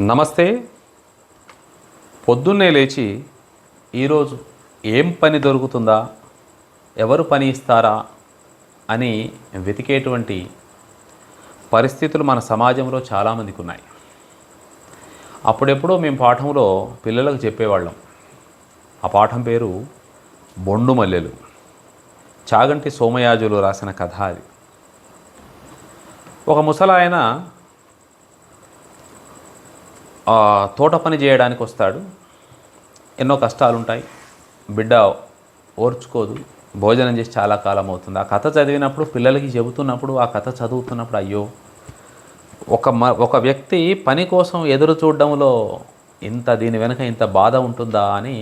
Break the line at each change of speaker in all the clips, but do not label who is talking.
నమస్తే. పొద్దున్నే లేచి ఈరోజు ఏం పని దొరుకుతుందా, ఎవరు పని ఇస్తారా అని వెతికేటువంటి పరిస్థితులు మన సమాజంలో చాలామందికి ఉన్నాయి. అప్పుడెప్పుడో మేము పాఠంలో పిల్లలకు చెప్పేవాళ్ళం. ఆ పాఠం పేరు బొండు మల్లెలు. చాగంటి సోమయాజులు రాసిన కథ అది. ఒక ముసలాయన తోట పని చేయడానికి వస్తాడు. ఎన్నో కష్టాలు ఉంటాయి. బిడ్డ ఓర్చుకోదు. భోజనం చేసి చాలా కాలం అవుతుంది. ఆ కథ చదివినప్పుడు, పిల్లలకి చెబుతున్నప్పుడు, ఆ కథ చదువుతున్నప్పుడు అయ్యో, ఒక వ్యక్తి పని కోసం ఎదురు చూడడంలో దీని వెనుక ఇంత బాధ ఉంటుందా అని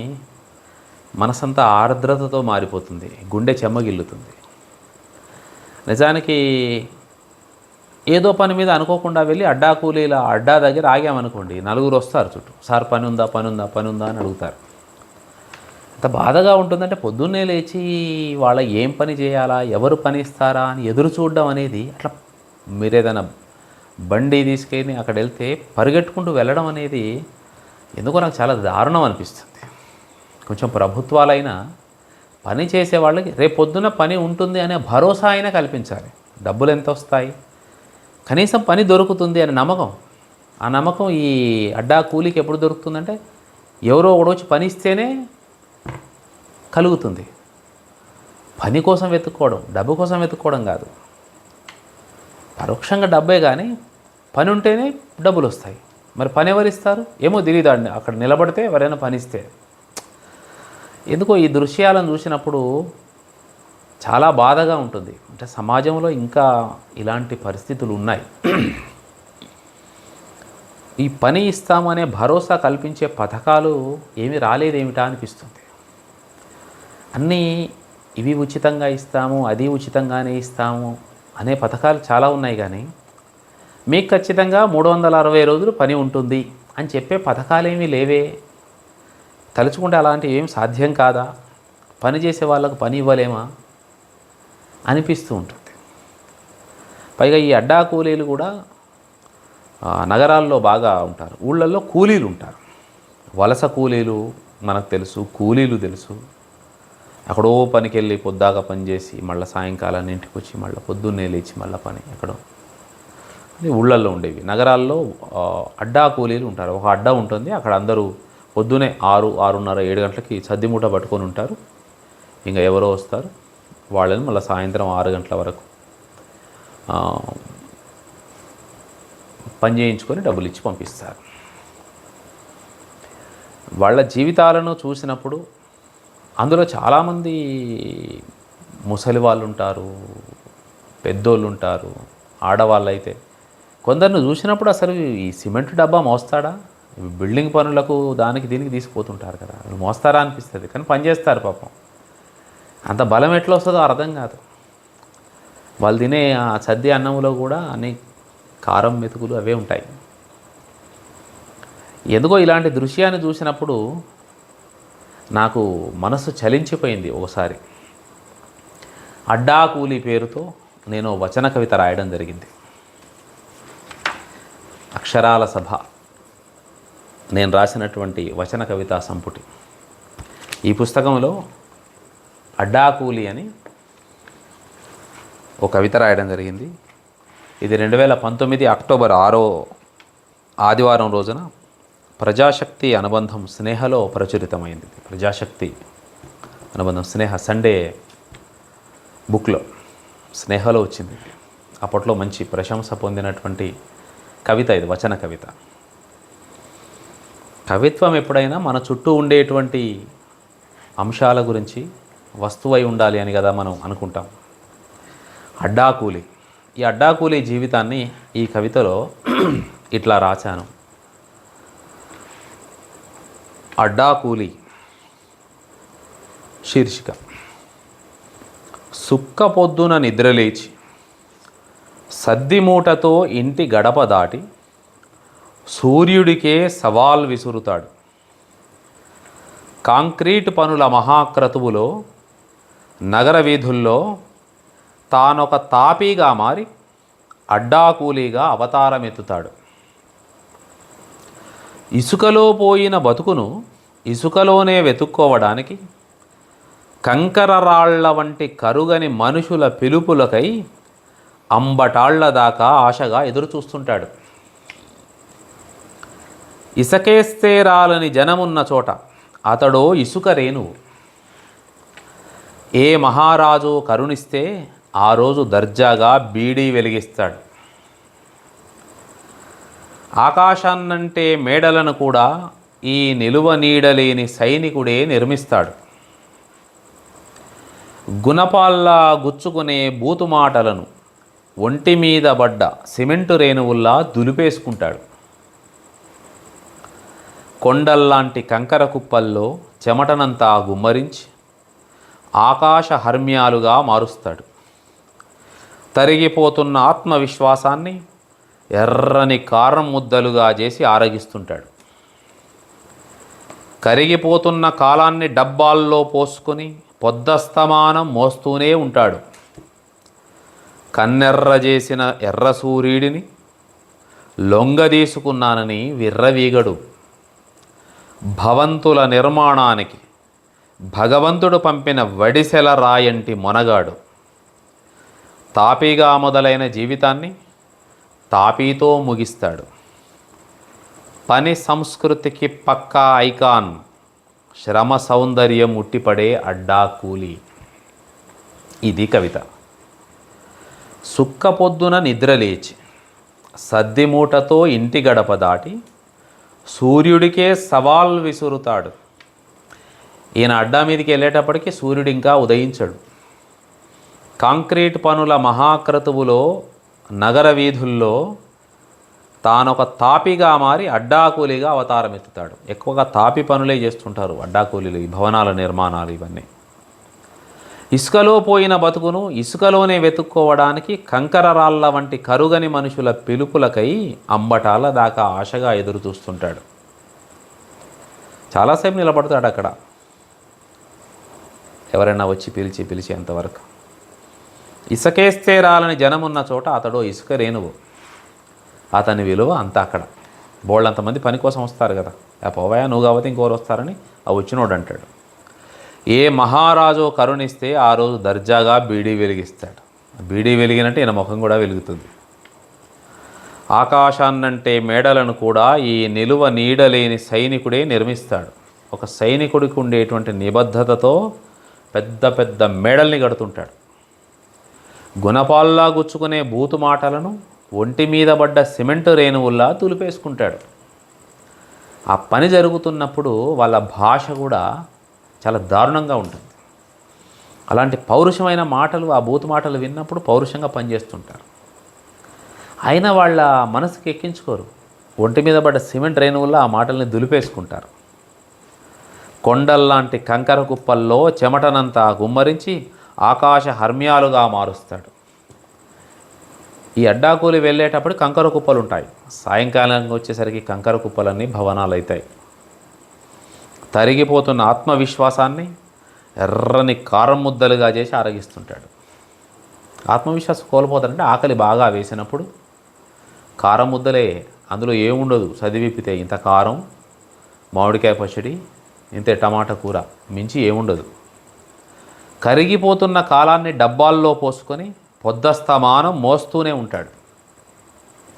మనసంతా ఆర్ద్రతతో మారిపోతుంది, గుండె చెమ్మగిల్లుతుంది. నిజానికి ఏదో పని మీద అనుకోకుండా వెళ్ళి కూలీల అడ్డా దగ్గర ఆగామనుకోండి, నలుగురు వస్తారు చుట్టూ. సార్ పని ఉందా పని ఉందా పని ఉందా అని అడుగుతారు. ఎంత బాధగా ఉంటుందంటే పొద్దున్నే లేచి వాళ్ళ ఏం పని చేయాలా, ఎవరు పని ఇస్తారా అని ఎదురు చూడడం అనేది, అట్లా మీరేదైనా బండి తీసుకెళ్ళి అక్కడ వెళ్తే పరిగెట్టుకుంటూ వెళ్ళడం అనేది ఎందుకో నాకు చాలా దారుణం అనిపిస్తుంది. కొంచెం ప్రభుత్వాలైనా పని చేసే వాళ్ళకి రేపు పొద్దున పని ఉంటుంది అనే భరోసా అయినా కల్పించాలి. డబ్బులు ఎంత వస్తాయి, కనీసం పని దొరుకుతుంది అనే నమ్మకం. ఆ నమ్మకం ఈ కూలీకి ఎప్పుడు దొరుకుతుందంటే ఎవరో ఒకడు వచ్చి పని ఇస్తేనే కలుగుతుంది. పని కోసం వెతుక్కోవడం, డబ్బు కోసం వెతుక్కోవడం కాదు. పరోక్షంగా డబ్బే, కానీ పని ఉంటేనే డబ్బులు వస్తాయి. మరి పని ఎవరు ఇస్తారు ఏమో తెలియదు. అక్కడ నిలబడితే ఎవరైనా పని ఇస్తే. ఎందుకో ఈ దృశ్యాలను చూసినప్పుడు చాలా బాధగా ఉంటుంది. అంటే సమాజంలో ఇంకా ఇలాంటి పరిస్థితులు ఉన్నాయి. ఈ పని ఇస్తామనే భరోసా కల్పించే పథకాలు ఏమీ రాలేదేమిటా అనిపిస్తుంది. అన్నీ ఇవి ఉచితంగా ఇస్తాము, అది ఉచితంగానే ఇస్తాము అనే పథకాలు చాలా ఉన్నాయి, కానీ మీకు ఖచ్చితంగా 360 రోజులు పని ఉంటుంది అని చెప్పే పథకాలేమీ లేవే. తలుచుకుంటే అలాంటివి ఏం సాధ్యం కాదా? పని చేసే వాళ్ళకు పని ఇవ్వలేమా అనిపిస్తూ ఉంటుంది. పైగా ఈ కూలీలు కూడా నగరాల్లో బాగా ఉంటారు, ఊళ్ళల్లో కూలీలు ఉంటారు. వలస కూలీలు మనకు తెలుసు, కూలీలు తెలుసు. ఎక్కడో పనికి వెళ్ళి పొద్దాగా పనిచేసి మళ్ళీ సాయంకాలాన్ని ఇంటికి వచ్చి మళ్ళీ పొద్దున్నే లేచి మళ్ళీ పని ఎక్కడో. అది ఊళ్ళల్లో ఉండేవి. నగరాల్లో కూలీలు ఉంటారు. ఒక అడ్డా ఉంటుంది, అక్కడ అందరూ పొద్దునే 6, 6:30, 7 గంటలకి సద్దిమూట పట్టుకొని ఉంటారు. ఇంకా ఎవరో వస్తారు, వాళ్ళని మళ్ళీ సాయంత్రం 6 గంటల వరకు పని చేయించుకొని డబ్బులు ఇచ్చి పంపిస్తారు. వాళ్ళ జీవితాలను చూసినప్పుడు అందులో చాలామంది ముసలి వాళ్ళు ఉంటారు, పెద్దోళ్ళు ఉంటారు, ఆడవాళ్ళు అయితే. కొందరిని చూసినప్పుడు అసలు ఈ సిమెంట్ డబ్బా మోస్తాడా, బిల్డింగ్ పనులకు దానికి దీనికి తీసుకుపోతుంటారు కదా, మోస్తారా అనిపిస్తుంది. కానీ పని చేస్తారు పాపం. అంత బలం ఎట్లా వస్తుందో అర్థం కాదు. వాళ్ళు తినే ఆ సద్ది అన్నంలో కూడా అన్ని కారం మెతుకులు అవే ఉంటాయి. ఎందుకో ఇలాంటి దృశ్యాన్ని చూసినప్పుడు నాకు మనసు చలించిపోయింది. ఒకసారి కూలీ పేరుతో నేను వచన కవిత రాయడం జరిగింది. అక్షరాల సభ నేను రాసినటువంటి వచన కవితా సంపుటి. ఈ పుస్తకంలో కూలీ అని ఒక కవిత రాయడం జరిగింది. ఇది 2019 అక్టోబర్ 6వ ఆదివారం రోజున ప్రజాశక్తి అనుబంధం స్నేహలో ప్రచురితమైంది. ప్రజాశక్తి అనుబంధం స్నేహ సండే బుక్లో స్నేహలో వచ్చింది. అప్పట్లో మంచి ప్రశంస పొందినటువంటి కవిత ఇది, వచన కవిత. కవిత్వం ఎప్పుడైనా మన చుట్టూ ఉండేటువంటి అంశాల గురించి వస్తువై ఉండాలి అని కదా మనం అనుకుంటాం. కూలీ, ఈ కూలీ జీవితాన్ని ఈ కవితలో ఇట్లా రాశాను. కూలీ శీర్షిక: సుక్క పొద్దున నిద్రలేచి సద్దిమూటతో ఇంటి గడప దాటి సూర్యుడికే సవాల్ విసురుతాడు. కాంక్రీటు పనుల మహాక్రతువులో నగర వీధుల్లో తానొక తాపీగా మారి కూలీగా అవతారమెత్తుతాడు. ఇసుకలో పోయిన బతుకును ఇసుకలోనే వెతుక్కోవడానికి కంకర రాళ్ల వంటి కరుగని మనుషుల పిలుపులకై అంబటాళ్ల దాకా ఆశగా ఎదురు చూస్తుంటాడు. ఇసకేస్తే రాలని జనమున్న చోట అతడో ఇసుక రేణువు. ఏ మహారాజు కరుణిస్తే ఆ రోజు దర్జాగా బీడీ వెలిగిస్తాడు. ఆకాశాన్నంటే మేడలను కూడా ఈ నిలువ నీడలేని సైనికుడే నిర్మిస్తాడు. గుణపాల్లా గుచ్చుకునే బూతుమాటలను ఒంటి మీద పడ్డ సిమెంటు రేణువుల్లా దులిపేసుకుంటాడు. కొండల్లాంటి కంకర కుప్పల్లో చెమటనంతా గుమ్మరించి ఆకాశ హర్మ్యాలుగా మారుస్తాడు. తరిగిపోతున్న ఆత్మవిశ్వాసాన్ని ఎర్రని కారం ముద్దలుగా చేసి ఆరగిస్తుంటాడు. కరిగిపోతున్న కాలాన్ని డబ్బాల్లో పోసుకొని పొద్దస్తమానం మోస్తూనే ఉంటాడు. కన్నెర్ర చేసిన ఎర్ర సూర్యుడిని లొంగదీసుకున్నానని విర్రవీగడు. భవంతుల నిర్మాణానికి భగవంతుడు పంపిన వడిసెల రాయంటి మొనగాడు. తాపీగా మొదలైన జీవితాన్ని తాపీతో ముగిస్తాడు. పని సంస్కృతికి పక్కా ఐకాన్, శ్రమ సౌందర్యం ఉట్టిపడే అడ్డా కూలి. ఇది కవిత. సుక్క పొద్దున నిద్రలేచి సద్దిమూటతో ఇంటి గడప దాటి సూర్యుడికే సవాల్ విసురుతాడు. ఈయన అడ్డా మీదకి వెళ్ళేటప్పటికి సూర్యుడు ఇంకా ఉదయించడు. కాంక్రీట్ పనుల మహాక్రతువులో నగర వీధుల్లో తానొక తాపిగా మారి అడ్డాకూలీగా అవతారం ఎత్తుతాడు. ఎక్కువగా తాపి పనులే చేస్తుంటారు అడ్డాకూలీలు, ఈ భవనాల నిర్మాణాలు ఇవన్నీ. ఇసుకలో పోయిన బతుకును ఇసుకలోనే వెతుక్కోవడానికి కంకర రాళ్ళ వంటి కరుగని మనుషుల పిలుపులకై అంబటాల దాకా ఆశగా ఎదురు చూస్తుంటాడు. చాలాసేపు నిలబడతాడు అక్కడ, ఎవరైనా వచ్చి పిలిచేంతవరకు. ఇసుకేస్తే రాలని జనమున్న చోట అతడు ఇసుక రేణువు. అతని విలువ అంతా అక్కడ. బోళ్ళంతమంది పని కోసం వస్తారు కదా, ఆ పోవాయా నువ్వు కాబట్టి ఇంకోరు వస్తారని ఆ వచ్చినోడు అంటాడు. ఏ మహారాజు కరుణిస్తే ఆ రోజు దర్జాగా బీడీ వెలిగిస్తాడు. బీడీ వెలిగినట్టు ఈయన ముఖం కూడా వెలుగుతుంది. ఆకాశాన్నంటే మేడలను కూడా ఈ నిలువ నీడలేని సైనికుడే నిర్మిస్తాడు. ఒక సైనికుడికి ఉండేటువంటి నిబద్ధతతో పెద్ద పెద్ద మేడల్ని కడుతుంటాడు. గుణపాల్లా గుచ్చుకునే బూతు మాటలను ఒంటి మీద పడ్డ సిమెంటు రేణువుల్లా తులిపేసుకుంటాడు. ఆ పని జరుగుతున్నప్పుడు వాళ్ళ భాష కూడా చాలా దారుణంగా ఉంటుంది. అలాంటి పౌరుషమైన మాటలు, ఆ బూతు మాటలు విన్నప్పుడు పౌరుషంగా పనిచేస్తుంటారు. అయినా వాళ్ళ మనసుకి ఎక్కించుకోరు. ఒంటి మీద పడ్డ సిమెంట్ రేణువుల్లా ఆ మాటల్ని దులిపేసుకుంటారు. కొండల్లాంటి కంకర కుప్పల్లో చెమటనంతా గుమ్మరించి ఆకాశ హర్మ్యాలుగా మారుస్తాడు. ఈ అడ్డాకూలి వెళ్ళేటప్పుడు కంకర కుప్పలు ఉంటాయి. సాయంకాలం వచ్చేసరికి కంకర కుప్పలన్నీ భవనాలు అవుతాయి. తరిగిపోతున్న ఆత్మవిశ్వాసాన్ని ఎర్రని కారం ముద్దలుగా చేసి ఆరగిస్తుంటాడు. ఆత్మవిశ్వాసం కోల్పోతారంటే ఆకలి బాగా వేసినప్పుడు కారం ముద్దలే, అందులో ఏముండదు. చదివిపితే ఇంత కారం, మామిడికాయ పచ్చడి, ఇంతే టమాటా కూర, మించి ఏముండదు. కరిగిపోతున్న కాలాన్ని డబ్బాల్లో పోసుకొని పొద్దస్తమానం మోస్తూనే ఉంటాడు.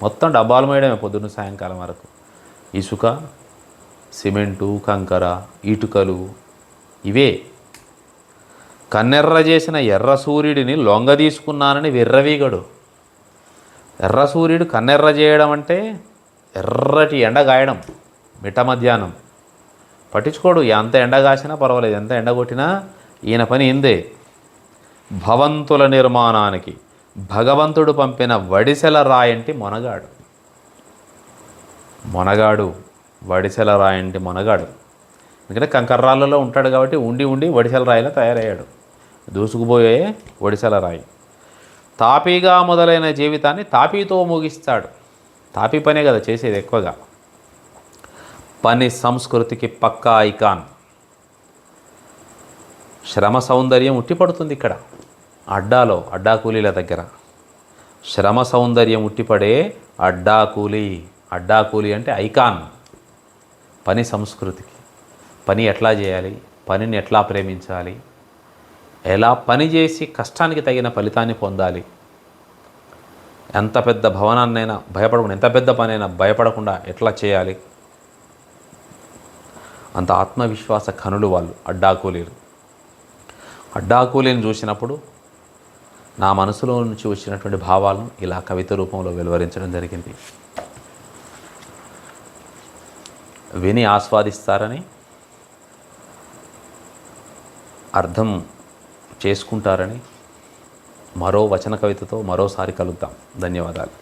మొత్తం డబ్బాలు మోయడమే పొద్దున్న సాయంకాలం వరకు. ఇసుక, సిమెంటు, కంకర, ఇటుకలు ఇవే. కన్నెర్ర చేసిన ఎర్ర సూర్యుడిని లొంగ తీసుకున్నానని విర్రవీగడు. ఎర్ర సూర్యుడు కన్నెర్ర చేయడం అంటే ఎర్రటి ఎండ గాయడం, మిట్ట మధ్యాహ్నం. పట్టించుకోడు, ఎంత ఎండ కాసినా పర్వాలేదు, ఎంత ఎండ కొట్టినా ఈయన పని ఇందే. భవంతుల నిర్మాణానికి భగవంతుడు పంపిన వడిసెల రాయంటి మొనగాడు. వడిసెల రాయంటి మొనగాడు. ఎందుకంటే కంకర్రాళ్ళలో ఉంటాడు కాబట్టి ఉండి ఉండి వడిసెల రాయిలా తయారయ్యాడు. దూసుకుపోయే వడిసెల రాయి. తాపీగా మొదలైన జీవితాన్ని తాపీతో ముగిస్తాడు. తాపీ పనే కదా చేసేది ఎక్కువగా. పని సంస్కృతికి పక్కా ఐకాన్. శ్రమ సౌందర్యం ఉట్టిపడుతుంది ఇక్కడ అడ్డాలో, అడ్డా కూలీల దగ్గర. శ్రమ సౌందర్యం ఉట్టిపడే అడ్డా కూలీ. అడ్డా కూలీ అంటే ఐకాన్. పని సంస్కృతికి, పని ఎట్లా చేయాలి, పనిని ఎట్లా ప్రేమించాలి, ఎలా పని చేసి కష్టానికి తగిన ఫలితాన్ని పొందాలి, ఎంత పెద్ద భవనాన్నైనా భయపడకుండా, ఎంత పెద్ద పనైనా భయపడకుండా ఎట్లా చేయాలి, అంత ఆత్మవిశ్వాస కనులు వాళ్ళు అడ్డాకూలీలు. అడ్డాకూలీని చూసినప్పుడు నా మనసులో నుంచి వచ్చినటువంటి భావాలను ఇలా కవిత రూపంలో వెలువరించడం జరిగింది. విని ఆస్వాదిస్తారని, అర్థం చేసుకుంటారని మరో వచన కవితతో మరోసారి కలుద్దాం. ధన్యవాదాలు.